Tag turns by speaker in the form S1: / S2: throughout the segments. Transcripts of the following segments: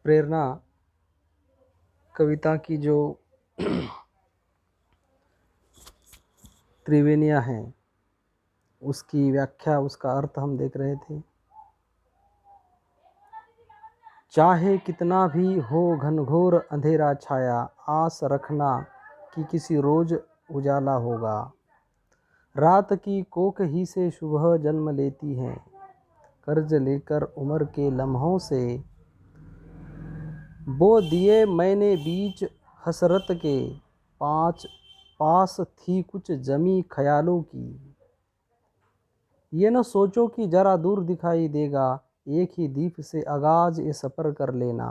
S1: प्रेरणा कविता की जो त्रिवेणियाँ हैं उसकी व्याख्या, उसका अर्थ हम देख रहे थे। चाहे कितना भी हो घनघोर अंधेरा छाया, आस रखना कि किसी रोज उजाला होगा। रात की कोख ही से सुबह जन्म लेती है, कर्ज लेकर उम्र के लम्हों से। बो दिए मैंने बीच हसरत के, पास थी कुछ जमी ख्यालों की। ये न सोचो कि जरा दूर दिखाई देगा, एक ही दीप से आगाज ये सफ़र कर लेना।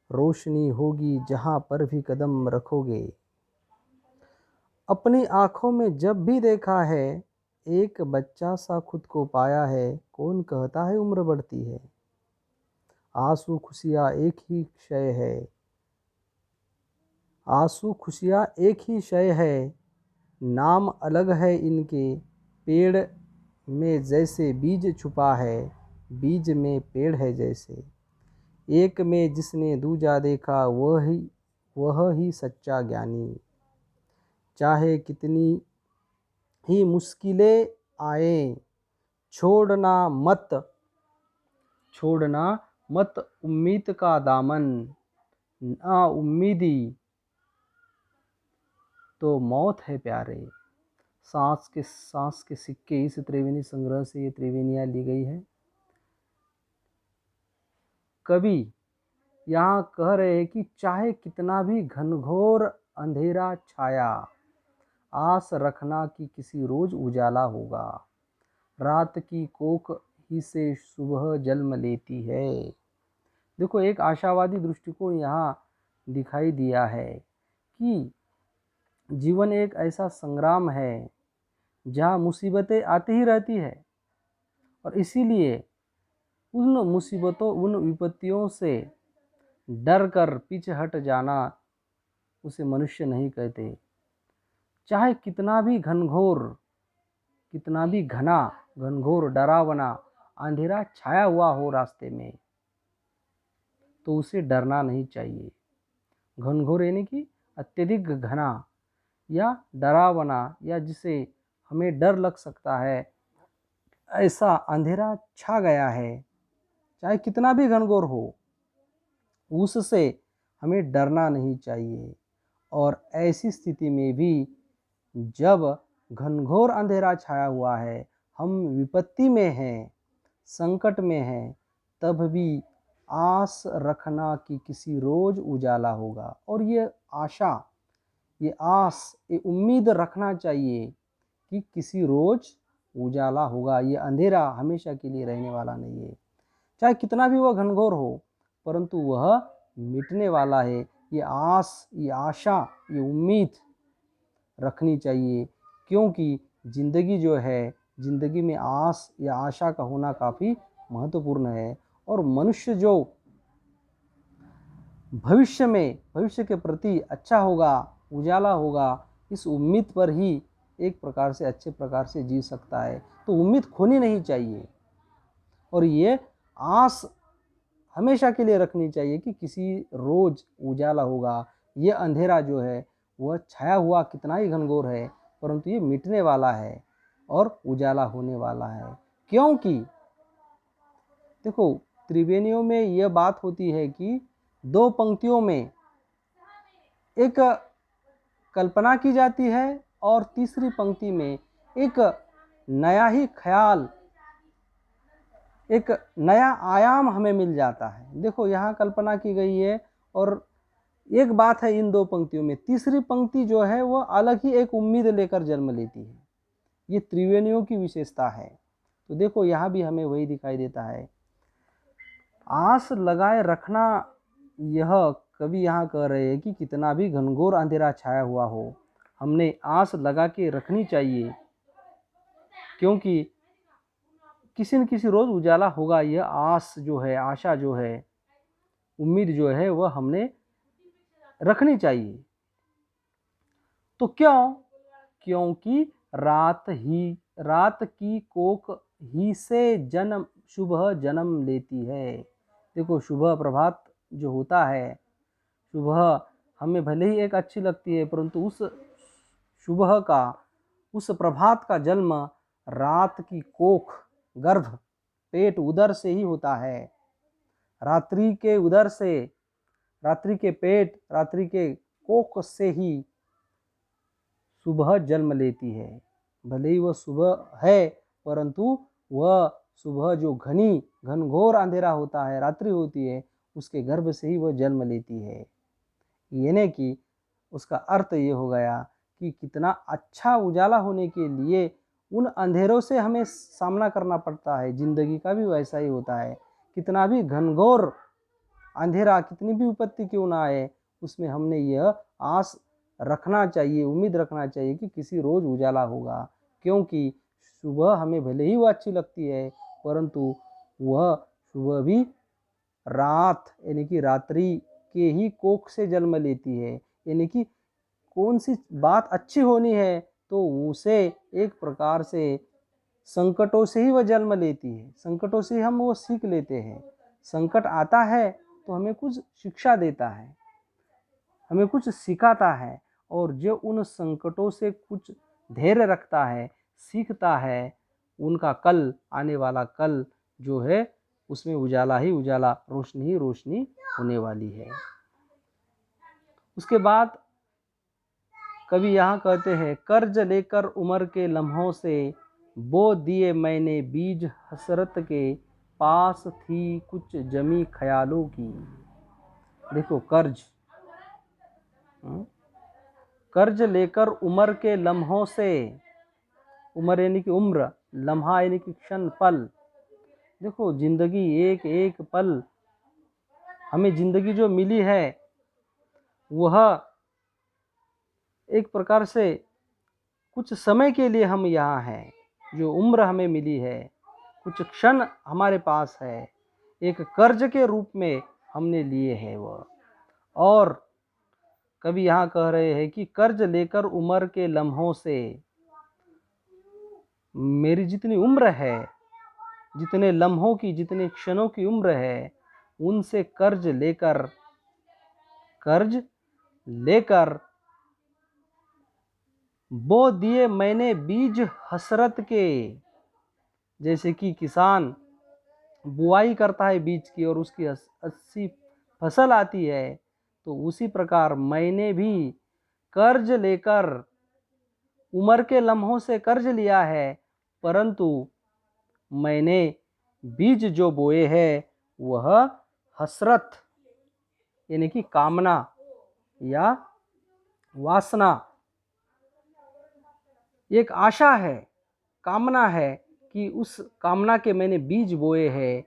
S1: रोशनी होगी जहाँ पर भी कदम रखोगे। अपनी आँखों में जब भी देखा है, एक बच्चा सा खुद को पाया है। कौन कहता है उम्र बढ़ती है, आंसू खुशियाँ एक ही शय है। आंसू खुशियाँ एक ही शय है, नाम अलग है इनके। पेड़ में जैसे बीज छुपा है, बीज में पेड़ है जैसे। एक में जिसने दूजा देखा, वह ही सच्चा ज्ञानी। चाहे कितनी ही मुश्किलें आए, छोड़ना मत उम्मीद का दामन। ना उम्मीदी तो मौत है प्यारे। सांस के सिक्के, इस त्रिवेणी संग्रह से ये त्रिवेणियाँ ली गई है। कवि यहाँ कह रहे हैं कि चाहे कितना भी घनघोर अंधेरा छाया, आस रखना कि किसी रोज उजाला होगा। रात की कोख ही से सुबह जन्म लेती है। देखो, एक आशावादी दृष्टिकोण यहाँ दिखाई दिया है कि जीवन एक ऐसा संग्राम है जहाँ मुसीबतें आती ही रहती है, और इसीलिए उन मुसीबतों, उन विपत्तियों से डर कर पीछे हट जाना उसे मनुष्य नहीं कहते। चाहे कितना भी घनघोर डरावना अंधेरा छाया हुआ हो रास्ते में, तो उसे डरना नहीं चाहिए। घनघोर यानी कि अत्यधिक घना या डरावना, या जिसे हमें डर लग सकता है, ऐसा अंधेरा छा गया है, चाहे कितना भी घनघोर हो, उससे हमें डरना नहीं चाहिए। और ऐसी स्थिति में भी जब घनघोर अंधेरा छाया हुआ है, हम विपत्ति में हैं, संकट में हैं, तब भी आस रखना कि किसी रोज उजाला होगा। और ये आशा, ये आस, ये उम्मीद रखना चाहिए कि किसी रोज उजाला होगा। ये अंधेरा हमेशा के लिए रहने वाला नहीं है। चाहे कितना भी वह घनघोर हो, परंतु वह मिटने वाला है। ये आस, ये आशा, ये उम्मीद रखनी चाहिए, क्योंकि ज़िंदगी जो है, ज़िंदगी में आस या आशा का होना काफ़ी महत्वपूर्ण है। और मनुष्य जो भविष्य के प्रति अच्छा होगा, उजाला होगा, इस उम्मीद पर ही एक प्रकार से, अच्छे प्रकार से जी सकता है। तो उम्मीद खोनी नहीं चाहिए, और ये आस हमेशा के लिए रखनी चाहिए कि किसी रोज उजाला होगा। ये अंधेरा जो है वह छाया हुआ कितना ही घनघोर है, परंतु ये मिटने वाला है और उजाला होने वाला है। क्योंकि देखो, त्रिवेणियों में यह बात होती है कि दो पंक्तियों में एक कल्पना की जाती है, और तीसरी पंक्ति में एक नया ही ख्याल, एक नया आयाम हमें मिल जाता है। देखो, यहाँ कल्पना की गई है और एक बात है इन दो पंक्तियों में। तीसरी पंक्ति जो है वह अलग ही एक उम्मीद लेकर जन्म लेती है। ये त्रिवेणियों की विशेषता है। तो देखो, यहाँ भी हमें वही दिखाई देता है। आस लगाए रखना, यह कवि यहाँ कह रहे हैं कि कितना भी घनघोर अंधेरा छाया हुआ हो, हमने आस लगा के रखनी चाहिए, क्योंकि किसी न किसी रोज उजाला होगा। यह आस जो है, आशा जो है, उम्मीद जो है, वह हमने रखनी चाहिए। तो क्यों? क्योंकि रात की कोख ही से सुबह जन्म लेती है। देखो, सुबह प्रभात जो होता है, सुबह हमें भले ही एक अच्छी लगती है, परंतु उस सुबह का, उस प्रभात का जन्म रात की कोख, गर्भ, पेट, उदर से ही होता है। रात्रि के उदर से, रात्रि के पेट, रात्रि के कोख से ही सुबह जन्म लेती है। भले ही वह सुबह है, परंतु वह सुबह जो घनघोर अंधेरा होता है, रात्रि होती है, उसके गर्भ से ही वह जन्म लेती है। यानी कि उसका अर्थ ये हो गया कि कितना अच्छा उजाला होने के लिए उन अंधेरों से हमें सामना करना पड़ता है। जिंदगी का भी वैसा ही होता है। कितना भी घनघोर अंधेरा, कितनी भी विपत्ति क्यों ना आए, उसमें हमने यह आस रखना चाहिए, उम्मीद रखना चाहिए कि किसी रोज उजाला होगा। क्योंकि सुबह हमें भले ही वह अच्छी लगती है, परंतु वह सुबह भी रात यानी कि रात्रि के ही कोख से जन्म लेती है। यानी कि कौन सी बात अच्छी होनी है तो उसे एक प्रकार से संकटों से ही वह जन्म लेती है। संकटों से हम वो सीख लेते हैं। संकट आता है तो हमें कुछ शिक्षा देता है, हमें कुछ सिखाता है, और जो उन संकटों से कुछ धैर्य रखता है, सीखता है, उनका कल, आने वाला कल जो है, उसमें उजाला ही उजाला, रोशनी ही रोशनी होने वाली है। उसके बाद कवि यहाँ कहते हैं, कर्ज लेकर उम्र के लम्हों से बो दिए मैंने बीज हसरत के, पास थी कुछ जमी ख्यालों की। देखो कर्ज, कर्ज लेकर उम्र के लम्हों से, उम्र यानी कि उम्र, लम्हा यानी कि क्षण, पल। देखो जिंदगी, एक एक पल, हमें जिंदगी जो मिली है वह एक प्रकार से कुछ समय के लिए हम यहाँ हैं। जो उम्र हमें मिली है, कुछ क्षण हमारे पास है, एक कर्ज के रूप में हमने लिए हैं वह। और कभी यहाँ कह रहे हैं कि कर्ज लेकर उम्र के लम्हों से, मेरी जितनी उम्र है, जितने लम्हों की, जितने क्षणों की उम्र है, उनसे कर्ज लेकर बो दिए मैंने बीज हसरत के। जैसे कि किसान बुआई करता है बीज की और उसकी अच्छी फसल आती है, तो उसी प्रकार मैंने भी कर्ज लेकर, उम्र के लम्हों से कर्ज लिया है, परंतु मैंने बीज जो बोए हैं वह हसरत यानी कि कामना या वासना, एक आशा है, कामना है कि उस कामना के मैंने बीज बोए हैं।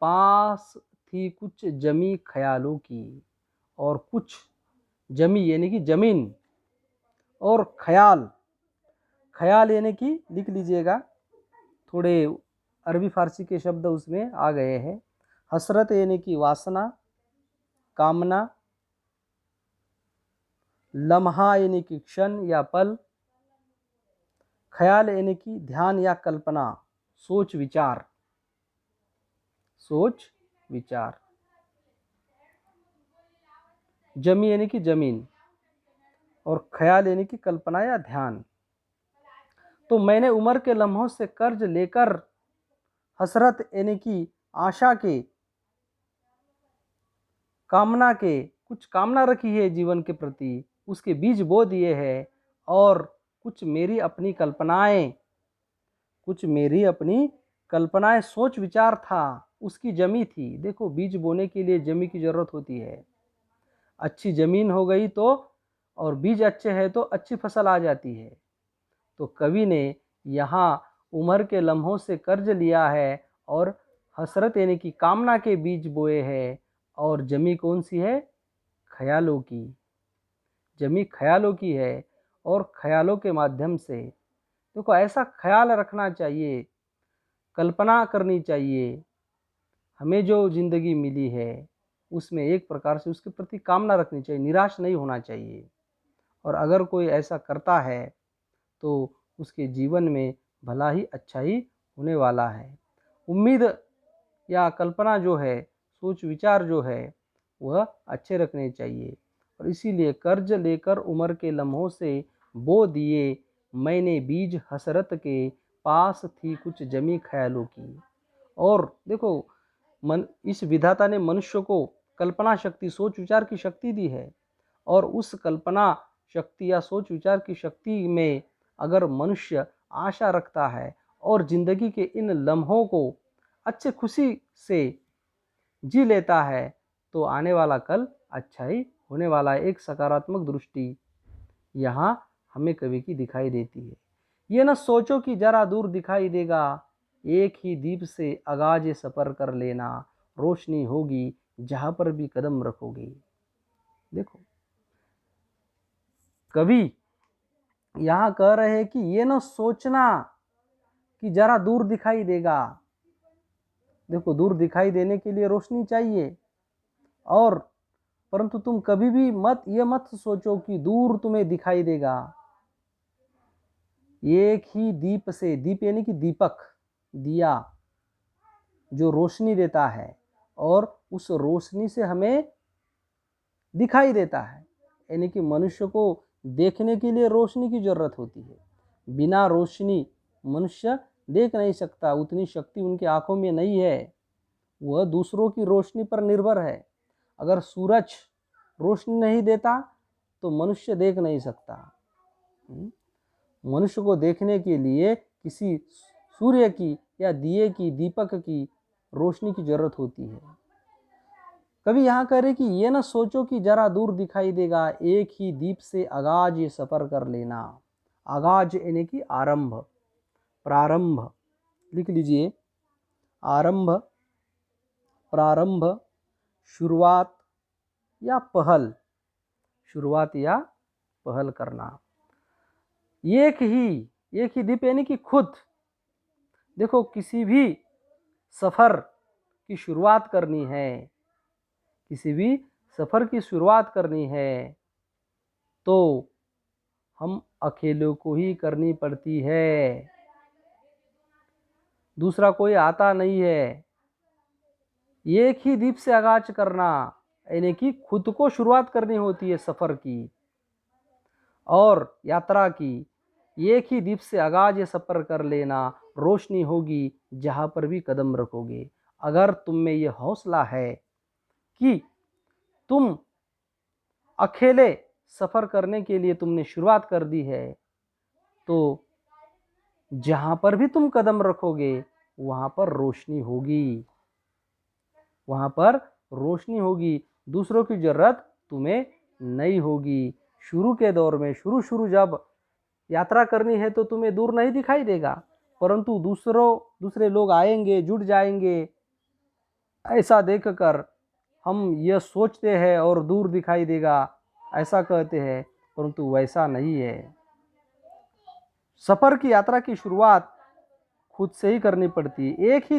S1: पास थी कुछ जमी ख्यालों की, और कुछ जमी यानी कि जमीन, और ख्याल, ख्याल यानी कि लिख लीजिएगा, थोड़े अरबी फारसी के शब्द उसमें आ गए हैं। हसरत यानी कि वासना, कामना, लम्हा यानी कि क्षण या पल, ख्याल यानी कि ध्यान या कल्पना, सोच विचार, सोच विचार, जमी यानी कि जमीन, और ख्याल यानी कि कल्पना या ध्यान। तो मैंने उम्र के लम्हों से कर्ज लेकर, हसरत यानी कि आशा के, कामना के, कुछ कामना रखी है जीवन के प्रति, उसके बीज बो दिए हैं। और कुछ मेरी अपनी कल्पनाएं, कुछ मेरी अपनी कल्पनाएं, सोच विचार था, उसकी जमी थी। देखो बीज बोने के लिए जमी की जरूरत होती है। अच्छी जमीन हो गई तो, और बीज अच्छे हैं तो अच्छी फसल आ जाती है। तो कवि ने यहाँ उम्र के लम्हों से कर्ज लिया है और हसरत यानी कि कामना के बीज बोए हैं, और जमी कौन सी है? ख्यालों की। जमी ख्यालों की है, और ख्यालों के माध्यम से, देखो ऐसा ख्याल रखना चाहिए, कल्पना करनी चाहिए। हमें जो ज़िंदगी मिली है उसमें एक प्रकार से उसके प्रति कामना रखनी चाहिए, निराश नहीं होना चाहिए। और अगर कोई ऐसा करता है तो उसके जीवन में भला ही अच्छा ही होने वाला है। उम्मीद या कल्पना जो है, सोच विचार जो है, वह अच्छे रखने चाहिए। और इसीलिए कर्ज लेकर उम्र के लम्हों से बो दिए मैंने बीज हसरत के, पास थी कुछ जमी ख्यालों की। और देखो, इस विधाता ने मनुष्य को कल्पना शक्ति, सोच विचार की शक्ति दी है। और उस कल्पना शक्ति या सोच विचार की शक्ति में अगर मनुष्य आशा रखता है और जिंदगी के इन लम्हों को अच्छे खुशी से जी लेता है, तो आने वाला कल अच्छा ही होने वाला है। एक सकारात्मक दृष्टि यहाँ हमें कवि की दिखाई देती है। ये न सोचो कि जरा दूर दिखाई देगा, एक ही दीप से आगाज सफर कर लेना, रोशनी होगी जहां पर भी कदम रखोगे। देखो, कवि यहाँ कह रहे हैं कि ये न सोचना कि जरा दूर दिखाई देगा। देखो, दूर दिखाई देने के लिए रोशनी चाहिए, और परंतु तुम कभी भी ये मत सोचो कि दूर तुम्हें दिखाई देगा। एक ही दीप से, दीप यानी कि दीपक, दिया जो रोशनी देता है, और उस रोशनी से हमें दिखाई देता है। यानी कि मनुष्य को देखने के लिए रोशनी की जरूरत होती है। बिना रोशनी मनुष्य देख नहीं सकता, उतनी शक्ति उनकी आंखों में नहीं है। वह दूसरों की रोशनी पर निर्भर है। अगर सूरज रोशनी नहीं देता तो मनुष्य देख नहीं सकता। मनुष्य को देखने के लिए किसी सूर्य की या दिए की, दीपक की रोशनी की जरूरत होती है। कभी यहाँ कह रहे कि ये ना सोचो कि जरा दूर दिखाई देगा, एक ही दीप से आगाज ये सफर कर लेना। आगाज यानी कि आरंभ, प्रारंभ, लिख लीजिए। आरंभ, प्रारंभ, शुरुआत या पहल, शुरुआत या पहल करना। एक ही दीप यानी कि खुद। देखो, किसी भी सफर की शुरुआत करनी है, किसी भी सफर की शुरुआत करनी है तो हम अकेले को ही करनी पड़ती है, दूसरा कोई आता नहीं है। एक ही दीप से आगाज करना यानी कि खुद को शुरुआत करनी होती है सफर की और यात्रा की। एक ही दीप से आगाज ये सफर कर लेना, रोशनी होगी जहां पर भी कदम रखोगे। अगर तुम में ये हौसला है कि तुम अकेले सफर करने के लिए तुमने शुरुआत कर दी है, तो जहां पर भी तुम कदम रखोगे वहां पर रोशनी होगी, वहां पर रोशनी होगी। दूसरों की जरूरत तुम्हें नहीं होगी। शुरू के दौर में, शुरू जब यात्रा करनी है तो तुम्हें दूर नहीं दिखाई देगा, परंतु दूसरे लोग आएंगे, जुड़ जाएंगे। ऐसा देखकर हम यह सोचते हैं और दूर दिखाई देगा ऐसा कहते हैं, परंतु वैसा नहीं है। सफर की, यात्रा की शुरुआत खुद से ही करनी पड़ती है। एक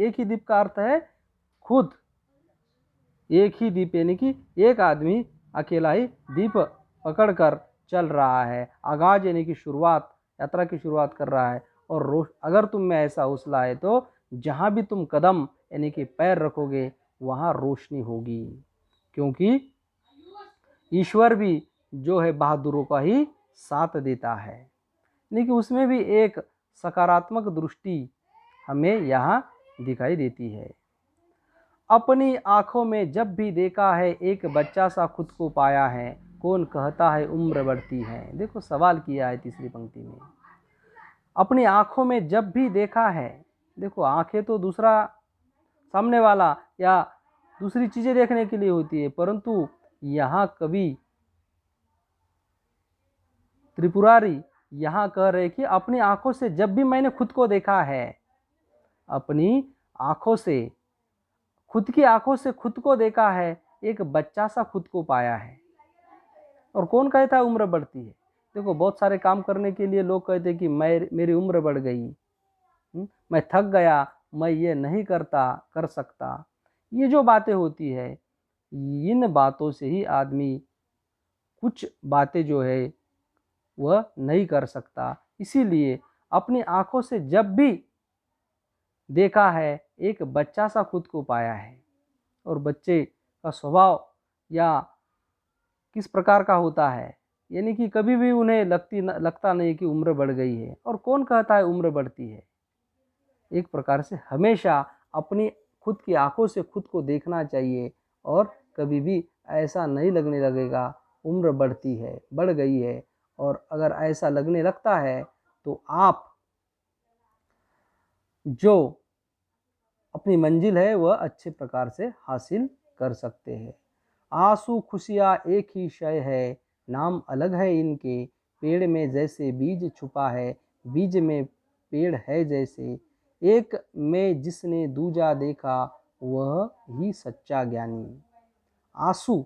S1: ही दीप का अर्थ है खुद। एक ही दीप यानी कि एक आदमी अकेला ही दीप पकड़कर चल रहा है। आगाज यानी कि शुरुआत, यात्रा की शुरुआत कर रहा है। और अगर तुम में ऐसा हौसला है तो जहाँ भी तुम कदम यानी कि पैर रखोगे वहाँ रोशनी होगी, क्योंकि ईश्वर भी जो है बहादुरों का ही साथ देता है। यानी कि उसमें भी एक सकारात्मक दृष्टि हमें यहाँ दिखाई देती है। अपनी आंखों में जब भी देखा है एक बच्चा सा खुद को पाया है, कौन कहता है उम्र बढ़ती है। देखो, सवाल किया है तीसरी पंक्ति में। अपनी आंखों में जब भी देखा है, देखो आंखें तो दूसरा, सामने वाला या दूसरी चीजें देखने के लिए होती है, परंतु यहाँ कवि त्रिपुरारी यहाँ कह रहे कि अपनी आंखों से जब भी मैंने खुद को देखा है, अपनी आंखों से, खुद की आंखों से खुद को देखा है, एक बच्चा सा खुद को पाया है। और कौन कहता है उम्र बढ़ती है। देखो, बहुत सारे काम करने के लिए लोग कहते हैं कि मेरी उम्र बढ़ गई, मैं थक गया, मैं ये नहीं कर सकता। ये जो बातें होती है, इन बातों से ही आदमी कुछ बातें जो है वह नहीं कर सकता। इसीलिए अपनी आंखों से जब भी देखा है, एक बच्चा सा खुद को पाया है। और बच्चे का स्वभाव या किस प्रकार का होता है, यानी कि कभी भी उन्हें लगता नहीं कि उम्र बढ़ गई है। और कौन कहता है उम्र बढ़ती है? एक प्रकार से हमेशा अपनी खुद की आंखों से खुद को देखना चाहिए और कभी भी ऐसा नहीं लगने लगेगा उम्र बढ़ती है, बढ़ गई है। और अगर ऐसा लगने लगता है तो आप जो अपनी मंजिल है वह अच्छे प्रकार से हासिल कर सकते हैं। आंसू खुशियाँ एक ही शय है, नाम अलग है इनके। पेड़ में जैसे बीज छुपा है, बीज में पेड़ है जैसे। एक में जिसने दूजा देखा, वह ही सच्चा ज्ञानी। आंसू,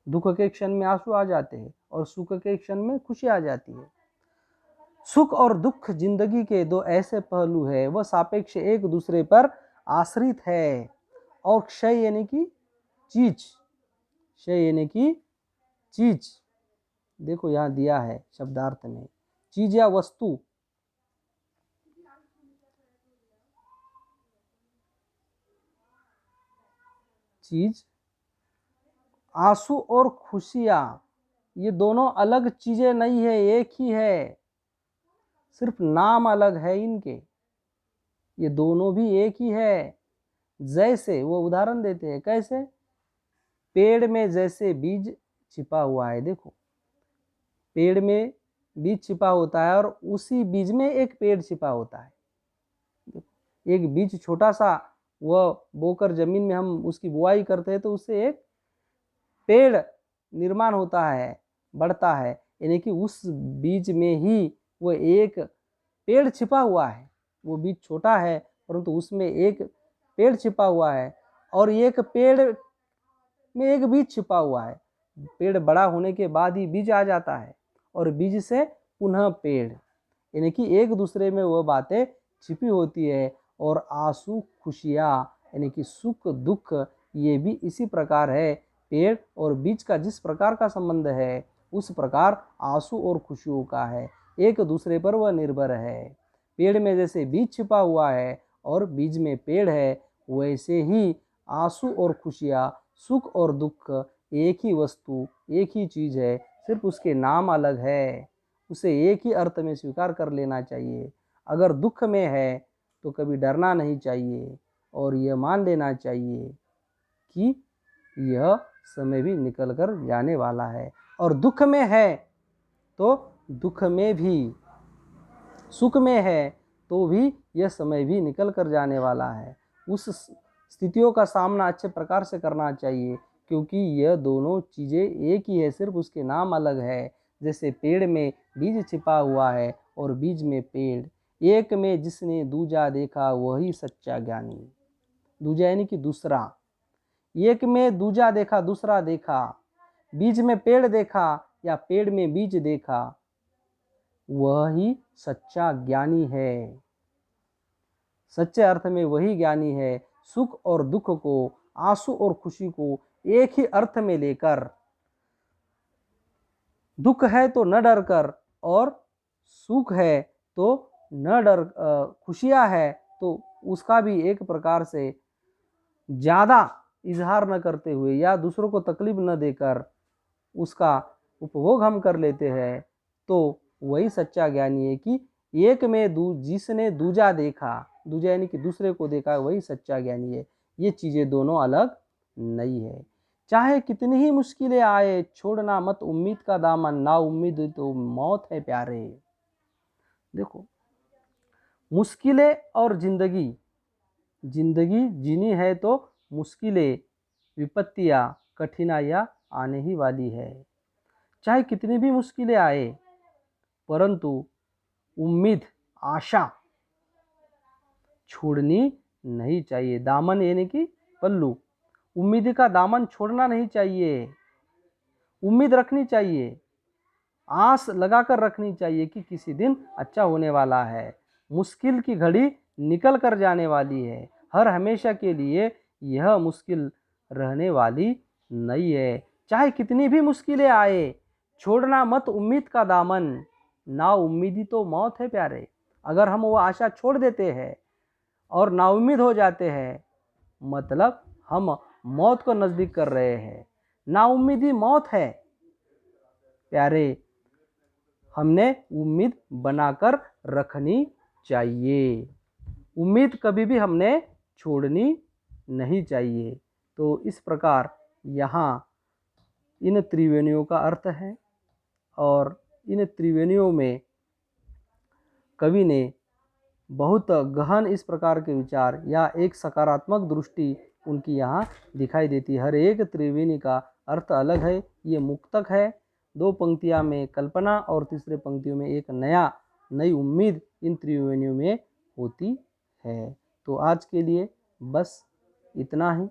S1: दुख के क्षण में आंसू आ जाते हैं और सुख के क्षण में खुशी आ जाती है। सुख और दुख जिंदगी के दो ऐसे पहलू है, वह सापेक्ष एक दूसरे पर आश्रित है। और क्षय यानी कि चीज, क्षय यानी कि चीज, देखो यहाँ दिया है शब्दार्थ में, चीज या वस्तु। चीज, आंसू और खुशियां, ये दोनों अलग चीजें नहीं है, एक ही है, सिर्फ नाम अलग है इनके। ये दोनों भी एक ही है। जैसे वो उदाहरण देते हैं, कैसे? पेड़ में जैसे बीज छिपा हुआ है, देखो पेड़ में बीज छिपा होता है और उसी बीज में एक पेड़ छिपा होता है। एक बीज छोटा सा वह बोकर जमीन में हम उसकी बुआई करते हैं तो उससे एक पेड़ निर्माण होता है, बढ़ता है, यानी कि उस बीज में ही वो एक पेड़ छिपा हुआ है। वो बीज छोटा है परंतु उसमें एक पेड़ छिपा हुआ है, और एक पेड़ में एक बीज छिपा हुआ है। पेड़ बड़ा होने के बाद ही बीज आ जाता है और बीज से पुनः पेड़, यानी कि एक दूसरे में वह बातें छिपी होती है। और आंसू खुशियाँ यानी कि सुख दुख, ये भी इसी प्रकार है। पेड़ और बीज का जिस प्रकार का संबंध है उस प्रकार आंसू और खुशियों का है, एक दूसरे पर वह निर्भर है। पेड़ में जैसे बीज छिपा हुआ है और बीज में पेड़ है, वैसे ही आंसू और खुशियाँ, सुख और दुख एक ही वस्तु, एक ही चीज़ है, सिर्फ उसके नाम अलग है। उसे एक ही अर्थ में स्वीकार कर लेना चाहिए। अगर दुख में है तो कभी डरना नहीं चाहिए और यह मान लेना चाहिए कि यह समय भी निकल कर जाने वाला है। और दुख में है तो दुख में भी, सुख में है तो भी यह समय भी निकल कर जाने वाला है। उस स्थितियों का सामना अच्छे प्रकार से करना चाहिए, क्योंकि यह दोनों चीज़ें एक ही है, सिर्फ उसके नाम अलग है। जैसे पेड़ में बीज छिपा हुआ है और बीज में पेड़। एक में जिसने दूजा देखा, वही सच्चा ज्ञानी। दूजा यानी कि दूसरा। एक में दूजा देखा, दूसरा देखा, बीज में पेड़ देखा या पेड़ में बीज देखा, वह ही सच्चा ज्ञानी है। सच्चे अर्थ में वही ज्ञानी है। सुख और दुख को, आंसू और खुशी को एक ही अर्थ में लेकर, दुख है तो न डर कर, और सुख है तो न डर, खुशियाँ है तो उसका भी एक प्रकार से ज़्यादा इजहार न करते हुए या दूसरों को तकलीफ न देकर उसका उपभोग हम कर लेते हैं, तो वही सच्चा ज्ञानी है। कि एक में जिसने दूजा देखा, दूजा यानी कि दूसरे को देखा, वही सच्चा ज्ञानी है। ये चीज़ें दोनों अलग नहीं है। चाहे कितनी ही मुश्किलें आए, छोड़ना मत उम्मीद का दामन, ना उम्मीद तो मौत है प्यारे। देखो, मुश्किलें और जिंदगी, जिंदगी जीनी है तो मुश्किलें, विपत्तियाँ, कठिनाइयाँ आने ही वाली है। चाहे कितनी भी मुश्किलें आए, परंतु उम्मीद, आशा छोड़नी नहीं चाहिए। दामन यानी कि पल्लू, उम्मीद का दामन छोड़ना नहीं चाहिए। उम्मीद रखनी चाहिए, आस लगाकर रखनी चाहिए कि किसी दिन अच्छा होने वाला है। मुश्किल की घड़ी निकल कर जाने वाली है, हर हमेशा के लिए यह मुश्किल रहने वाली नहीं है। चाहे कितनी भी मुश्किलें आए, छोड़ना मत उम्मीद का दामन, ना उम्मीदी तो मौत है प्यारे। अगर हम वो आशा छोड़ देते हैं और नाउम्मीद हो जाते हैं, मतलब हम मौत को नज़दीक कर रहे हैं। नाउम्मीदी मौत है। प्यारे, हमने उम्मीद बनाकर रखनी चाहिए। उम्मीद कभी भी हमने छोड़नी नहीं चाहिए। तो इस प्रकार यहाँ इन त्रिवेणियों का अर्थ है और इन त्रिवेणियों में कवि ने बहुत गहन इस प्रकार के विचार या एक सकारात्मक दृष्टि उनकी यहाँ दिखाई देती है। हर एक त्रिवेणी का अर्थ अलग है। ये मुक्तक है। 2 पंक्तियाँ में कल्पना और तीसरे पंक्तियों में एक नई उम्मीद इन त्रिवेणियों में होती है। तो आज के लिए बस इतना ही।